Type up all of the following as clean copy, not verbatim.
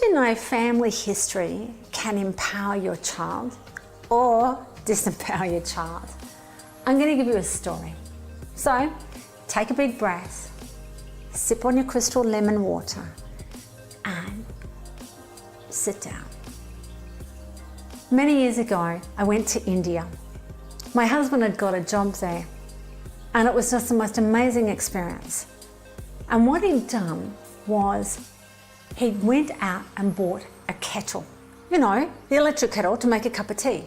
you know family history can empower your child or disempower your child? I'm going to give you a story. So, take a big breath, sip on your crystal lemon water, and sit down. Many years ago, I went to India. My husband had got a job there, and it was just the most amazing experience. And what he'd done was he went out and bought a kettle, you know, the electric kettle to make a cup of tea.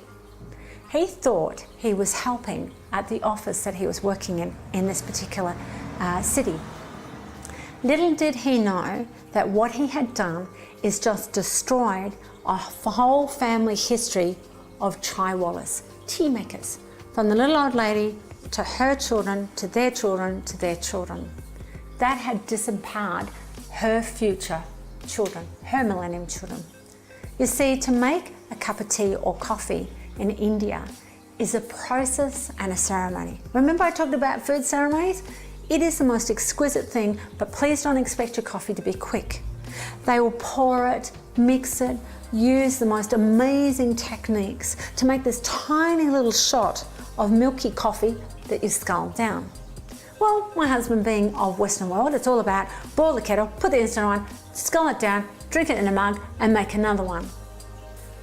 He thought he was helping at the office that he was working in this particular city. Little did he know that what he had done is just destroyed a whole family history of chaiwalas, tea makers, from the little old lady to her children, to their children, to their children. That had disempowered her future children, her millennium children. You see, to make a cup of tea or coffee in India is a process and a ceremony. Remember I talked about food ceremonies? It is the most exquisite thing, but please don't expect your coffee to be quick. They will pour it, mix it, use the most amazing techniques to make this tiny little shot of milky coffee that you scull down. Well, my husband being of Western world, it's all about boil the kettle, put the instant on, scull it down, drink it in a mug and make another one.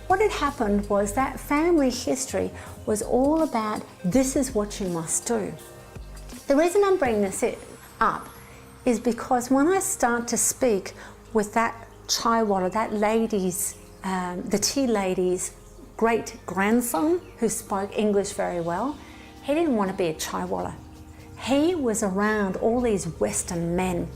What had happened was that family history was all about this is what you must do. The reason I'm bringing this up is because when I start to speak with that chaiwala, that lady's, the tea lady's great grandson who spoke English very well, he didn't want to be a chaiwala. He was around all these Western men.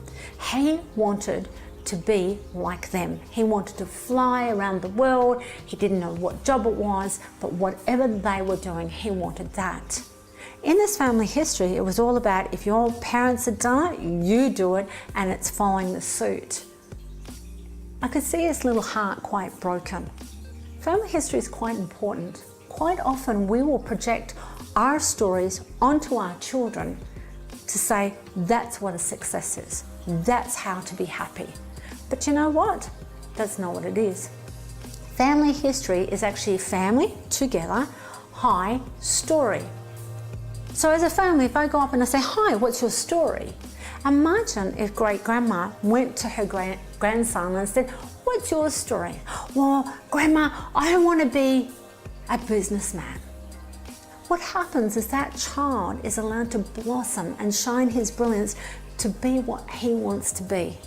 He wanted to be like them. He wanted to fly around the world. He didn't know what job it was, but whatever they were doing, he wanted that. In this family history, it was all about if your parents had done it, you do it, and it's following the suit. I could see his little heart quite broken. Family history is quite important. Quite often we will project our stories onto our children to say that's what a success is. That's how to be happy. But you know what? That's not what it is. Family history is actually family together, hi, story. So as a family, if I go up and I say, hi, what's your story? Imagine if great grandma went to her grandson and said, what's your story? Well, grandma, I want to be a businessman. What happens is that child is allowed to blossom and shine his brilliance to be what he wants to be.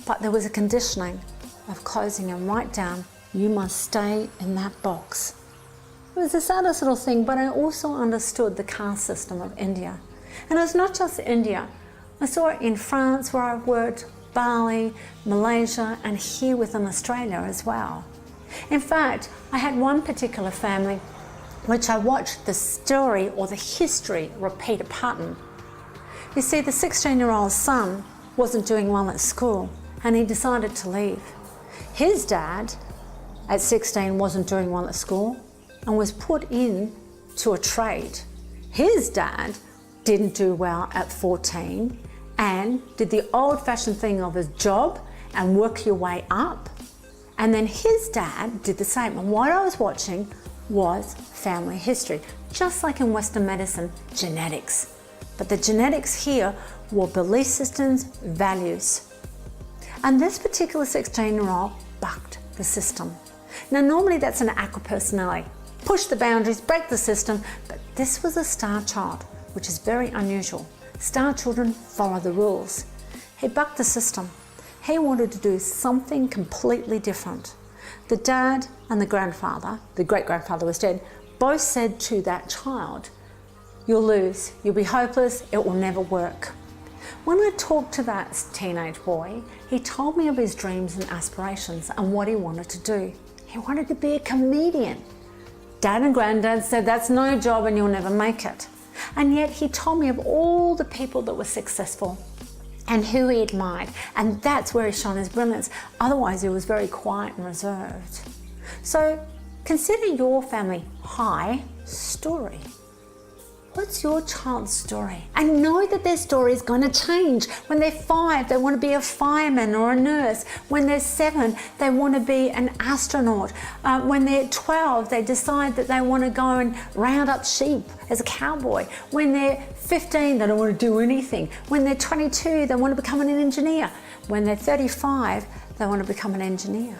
But there was a conditioning of closing him right down, you must stay in that box. It was the saddest little thing, but I also understood the caste system of India. And it's not just India. I saw it in France where I've worked, Bali, Malaysia, and here within Australia as well. In fact, I had one particular family which I watched the story or the history repeat a pattern. You see, the 16-year-old son wasn't doing well at school and he decided to leave. His dad at 16 wasn't doing well at school and was put in to a trade. His dad didn't do well at 14 and did the old-fashioned thing of his job and work your way up. And then his dad did the same. And what I was watching was family history, just like in Western medicine, genetics. But the genetics here were belief systems, values. And this particular 16-year-old bucked the system. Now, normally that's an aqua personality. Push the boundaries, break the system, but this was a star child, which is very unusual. Star children follow the rules. He bucked the system. He wanted to do something completely different. The dad and the grandfather, the great-grandfather was dead, both said to that child, you'll lose, you'll be hopeless, it will never work. When I talked to that teenage boy, he told me of his dreams and aspirations and what he wanted to do. He wanted to be a comedian. Dad and granddad said that's no job and you'll never make it. And yet he told me of all the people that were successful and who he admired, and that's where he shone his brilliance. Otherwise he was very quiet and reserved. So consider your family high story. What's your child's story? And know that their story is going to change. When they're 5, they want to be a fireman or a nurse. When they're 7, they want to be an astronaut. When they're 12, they decide that they want to go and round up sheep as a cowboy. When they're 15, they don't want to do anything. When they're 22, they want to become an engineer. When they're 35, they want to become an engineer.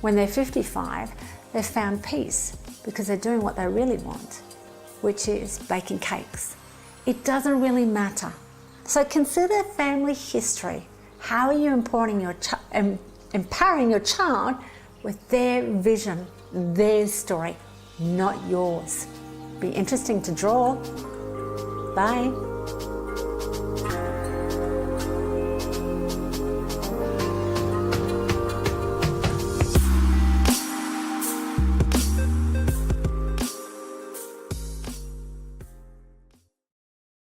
When they're 55, they've found peace because they're doing what they really want, which is baking cakes. It doesn't really matter. So consider family history. How are you empowering your child with their vision, their story, not yours? Be interesting to draw. Bye.